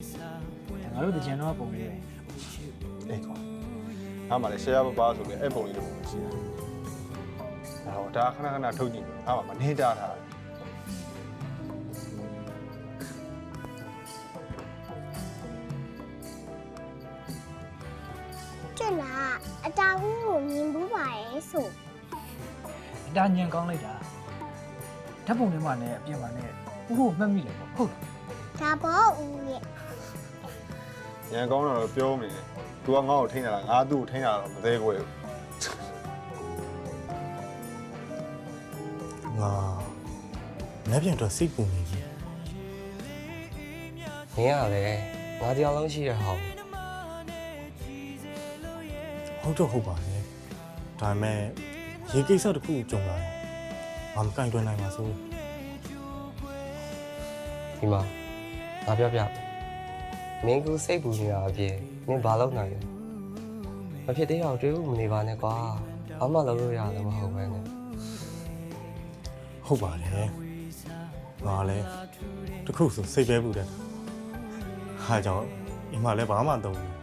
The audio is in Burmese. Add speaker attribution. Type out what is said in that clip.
Speaker 1: ငါတို့တကြံတော့ပုံလေးပဲ
Speaker 2: အေးကောငါမှလည်း share ပါဆိုပြီးအဲ့ပုံလေးတော့ရှိတယ်ဟောဒါခဏခဏထုတ်ကြည့်ငါမှမနေတာထားတယ်
Speaker 3: ကျွတ်လာအတားဦးကိုမြင်ဘူးပါရဲ့ဆို
Speaker 1: အတာညံကောင်းလိုက်တာဓာတ်ပုံထဲမှာနဲ့အပြင်မှာနဲ့ဥကိုမှတ်မိတယ်ပေါ့ဟုတ်လား
Speaker 3: ဒါပေါ့ဦးရဲ့
Speaker 2: ညံကောင်းတော့ပြောမိတယ် तू ကငါ့ကိုထိန်းတာလားငါသူ့ကိုထိန်းတာတော့မသေးခွဲဘူး
Speaker 4: ငါလက်ပြန်တော့စိတ်ပူနေပြီ
Speaker 5: မင်းကလည်းငါတရားလုံးရှိရဟောင်း
Speaker 4: ဟုတ်တော့ဟုတ်ပါလေဒါပေမဲ့ရေကိစ္စတစ်ခုကြုံလာတယ်ငါမကင်တွယ်နိုင်ပါဆို
Speaker 5: ဒီမှာငါပြောပြမင်းကစိတ်ပူနေတာအပြင်မင်းဘာလုပ်နိုင်လဲမဖြစ်သေးအောင်တွေးဖို့မနေပါနဲ့ကွာဘာမှလုပ်လို့ရတယ်မဟုတ်ပဲနဲ့
Speaker 4: ဟုတ်ပါလေငါလည်းတစ်ခုဆိုစိတ်ပဲပူတယ်ဟာကြောင့်အိမ်မှာလည်းဘာမှမလုပ်ဘူး